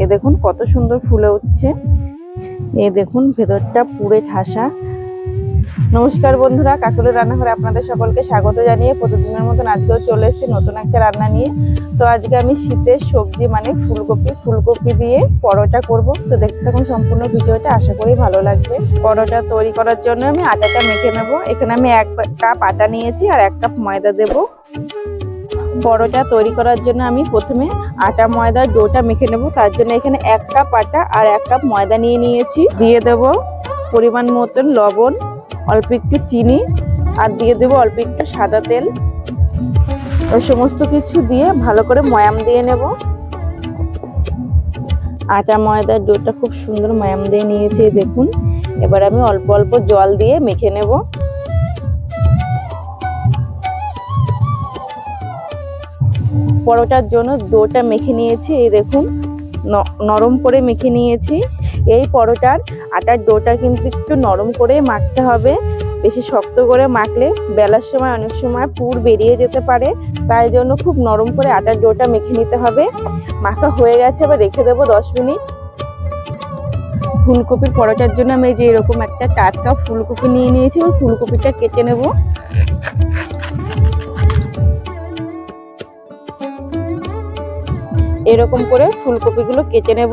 এই দেখুন কত সুন্দর ফুলে উঠছে। এই দেখুন ভেতরটা পুরে ঠাসা। নমস্কার বন্ধুরা, কাকুলির রান্নাঘরে আপনাদের সকলকে স্বাগত জানিয়ে প্রতিদিনের মতন আজকেও চলে এসেছি নতুন একটা রান্না নিয়ে। তো আজকে আমি শীতের সবজি মানে ফুলকপি দিয়ে পরোটা করব। তো দেখতে থাকুন সম্পূর্ণ ভিডিওটা, আশা করি ভালো লাগবে। পরোটা তৈরি করার জন্য আমি আটাটা মেখে নেব। এখানে আমি 1 কাপ আটা নিয়েছি আর 1 কাপ ময়দা দেব। পরোটা তৈরি করার জন্য আমি প্রথমে আটা ময়দার ডোটা মেখে নেব। তার জন্য এখানে 1 কাপ আটা আর 1 কাপ ময়দা নিয়েছি। দিয়ে দেব পরিমাণ মতন লবণ, অল্প একটু চিনি আর দিয়ে দেবো অল্প একটু সাদা তেল। ওই সমস্ত কিছু দিয়ে ভালো করে ময়াম দিয়ে নেব। আটা ময়দার ডোটা খুব সুন্দর ময়াম দিয়ে নিয়েছি দেখুন। এবার আমি অল্প অল্প জল দিয়ে মেখে নেব। পরোটার জন্য ডোটা মেখে নিয়েছি, এই দেখুন নরম করে মেখে নিয়েছি। এই পরোটার আটার ডোটা কিন্তু একটু নরম করে মাখতে হবে। বেশি শক্ত করে মাখলে বেলার সময় অনেক সময় পুর বেরিয়ে যেতে পারে, তাই জন্য খুব নরম করে আটার ডোটা মেখে নিতে হবে। মাখা হয়ে গেছে, এবার রেখে দেবো 10 মিনিট। ফুলকপির পরোটার জন্য আমি যে এরকম একটা টাটকা ফুলকপি নিয়েছি, ওই ফুলকপিটা কেটে নেব। এরকম করে ফুলকপিগুলো কেটে নেব।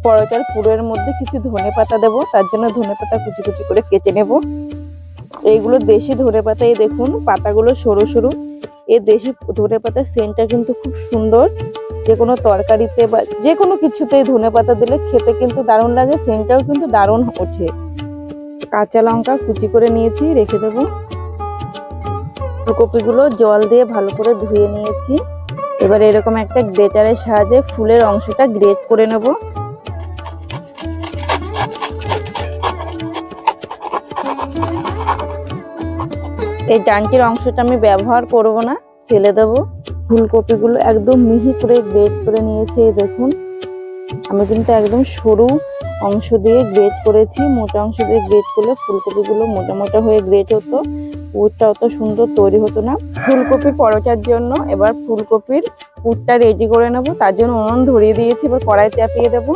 পরোটার পুরের মধ্যে কিছু ধনেপাতা দেব, তার জন্য ধনেপাতা কুচি কুচি করে কেটে নেব। এইগুলো দেশি ধনেপাতা, এই দেখুন পাতাগুলো সরু সরু। এই দেশি ধনেপাতার সেন্টটা কিন্তু খুব সুন্দর। যে কোনো তরকারিতে বা যে কোনো কিছুতে ধনেপাতা দিলে খেতে কিন্তু দারুণ লাগে, সেন্টটাও কিন্তু দারুণ ওঠে। কাঁচা লঙ্কা কুচি করে নিয়েছি, রেখে দেব। ফুলকপিগুলো জল দিয়ে ভালো করে ধুয়ে নিয়েছি। এবার এরকম একটা গ্রেটারের সাহায্যে ফুলের অংশটা গ্রেট করে নেব। এই ডান্টির অংশটা আমি ব্যবহার করব না, ফেলে দেব। ফুলকপিগুলো একদম মিহি করে গ্রেট করে নিয়েছি, দেখুন। আমি কিন্তু একদম সরু অংশ দিয়ে গ্রেট করেছি। মোটা অংশ দিয়ে গ্রেট করলে ফুলকপিগুলো মোটা মোটা হয়ে গ্রেট হতো, পুরটা অত সুন্দর তৈরি হতো না। ফুলকপির পরোটার জন্য এবার ফুলকপির পুরটা রেডি করে নেব। তার জন্য উনুন ধরিয়ে দিয়েছি, এবার কড়াই চাপিয়ে দেব।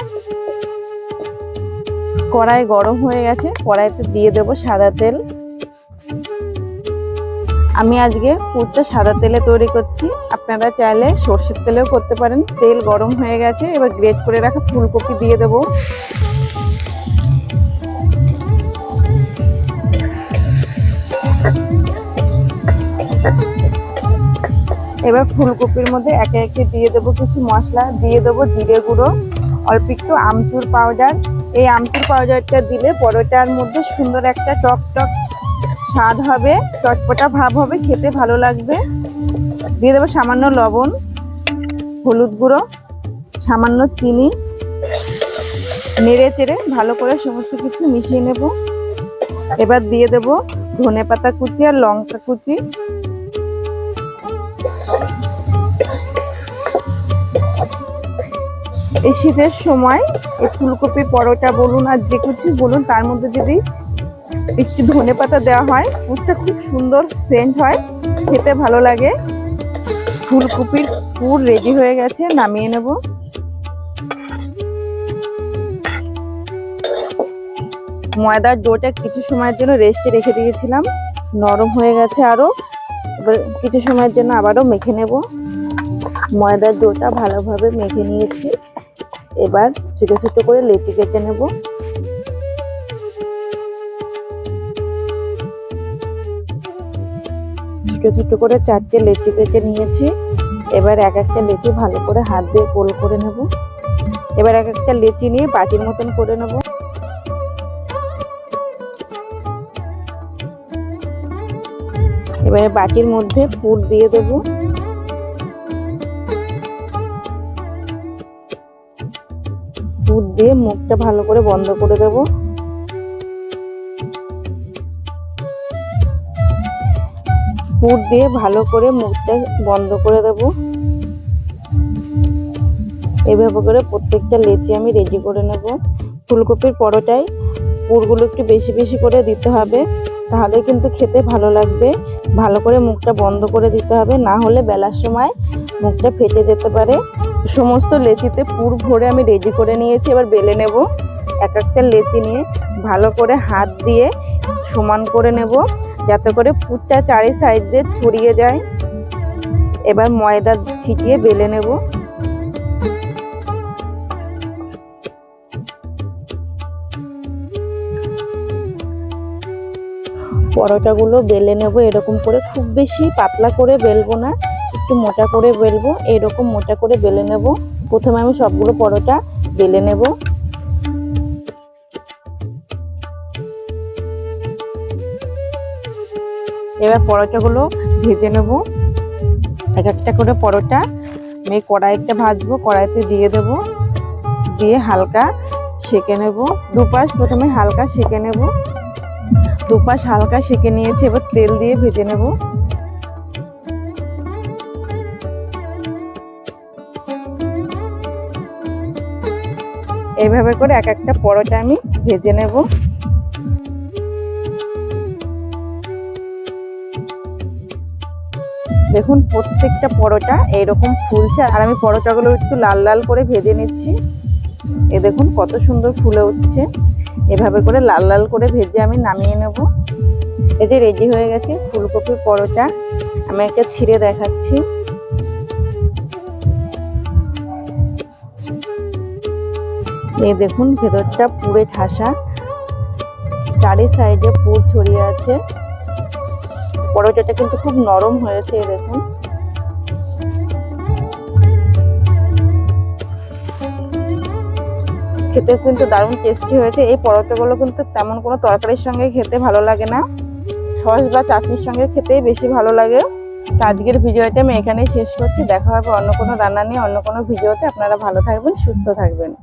কড়াই গরম হয়ে গেছে, কড়াইতে দিয়ে দেব সাদা তেল। আমি আজকে পুরটা সাদা তেলে তৈরি করছি, আপনারা চাইলে সর্ষের তেলেও করতে পারেন। তেল গরম হয়ে গেছে, এবার গ্রেট করে রাখা ফুলকপি দিয়ে দেব। এবার ফুলকপির মধ্যে একে একে দিয়ে দেবো কিছু মশলা। দিয়ে দেবো জিরে গুঁড়ো, অল্প একটু আমচুর পাউডার। এই আমচুর পাউডারটা দিলে পরোটার মধ্যে সুন্দর একটা টক টক স্বাদ হবে, চটপটা ভাব হবে, খেতে ভালো লাগবে। দিয়ে দেবো সামান্য লবণ, হলুদ গুঁড়ো, সামান্য চিনি। নেড়ে চেড়ে ভালো করে সমস্ত কিছু মিশিয়ে নেব। এবার দিয়ে দেবো ধনেপাতা কুচি আর লঙ্কা কুচি। এই শীতের সময় এই ফুলকপি পরোটা বলুন আর যে কিছু বলুন, তার মধ্যে যদি একটু ধনেপাতা দেওয়া হয়, পুরটা খুব সুন্দর সেন্ট হয়, খেতে ভালো লাগে। ফুলকপির পুর রেডি হয়ে গেছে, নামিয়ে নেব। ময়দার ডোটা কিছু সময়ের জন্য রেস্টে রেখে দিয়েছিলাম, নরম হয়ে গেছে আরো। এবার কিছু সময়ের জন্য আবারও মেখে নেব। ময়দার ডোটা ভালোভাবে মেখে নিয়েছি। এবার ছোট ছোট করে লেচি কেটে নেব। ছোট ছোট করে 4টে লেচি কেটে নিয়েছি। এবার এক একটা লেচি ভালো করে হাত দিয়ে গোল করে নেব। এবার এক একটা লেচি নিয়ে বাটির মতন করে নেব। এবারে বাটির মধ্যে পুর দিয়ে দেব। পুর দিয়ে মুখটা ভালো করে বন্ধ করে দেব। পুর দিয়ে ভালো করে মুখটা বন্ধ করে দেব। এইভাবে করে প্রত্যেকটা লেচি আমি রেডি করে নেব। ফুলকপির পরোটায় পুরগুলো একটু বেশি বেশি করে দিতে হবে, তাহলে কিন্তু খেতে ভালো লাগবে। ভালো করে মুখটা বন্ধ করে দিতে হবে, না হলে বেলার সময় মুখটা ফেটে যেতে পারে। সমস্ত লেচিতে পুর ভরে আমি রেডি করে নিয়েছি। এবার বেলে নেব। এক একটা লেচি নিয়ে ভালো করে হাত দিয়ে সমান করে নেব, যাতে করে পুরটা চারি সাইড দিয়ে ছড়িয়ে যায়। এবার ময়দা ছিটিয়ে বেলে নেব। পরোটাগুলো বেলে নেব এরকম করে, খুব বেশি পাতলা করে বেলবো না, একটু মোটা করে বেলবো। এরকম মোটা করে বেলে নেব। প্রথমে আমি সবগুলো পরোটা বেলে নেব। এবার পরোটাগুলো ভেজে নেব। এক একটা করে পরোটা আমি কড়াইতে ভাজবো, কড়াইতে দিয়ে দেব, দিয়ে হালকা সেঁকে নেব। দুপাশ প্রথমে হালকা সেঁকে নেব। দুপাশ হালকা সেঁকে নিয়েছি, এবার তেল দিয়ে ভেজে নেব। এইভাবে করে এক একটা পরোটা আমি ভেজে নেব। দেখুন প্রত্যেকটা পরোটা এইরকম ফুলছে, আর আমি পরোটাগুলো একটু লাল লাল করে ভেজে নিচ্ছি। এ দেখুন কত সুন্দর ফুলে উঠছে। এভাবে করে লাল লাল করে ভেজে আমি নামিয়ে নেব। এই যে রেডি হয়ে গেছে ফুলকপির পরোটা। আমি একটা ছিঁড়ে দেখাচ্ছি। এই দেখুন ভেতরটা পুরে ঠাসা, চারি সাইডে পুর ছড়িয়ে আছে। পরোটাটা কিন্তু খুব নরম হয়েছে। এই দেখুন খেতে কিন্তু দারুণ টেস্টি হয়েছে। এই পরোটাগুলো কিন্তু তেমন কোনো তরকারির সঙ্গে খেতে ভালো লাগে না, সস বা চাটনির সঙ্গে খেতেই বেশি ভালো লাগে। তো আজকের ভিডিওটা আমি এখানেই শেষ করছি। দেখা হবে অন্য কোনো রান্না নিয়ে অন্য কোনো ভিডিওতে। আপনারা ভালো থাকবেন, সুস্থ থাকবেন।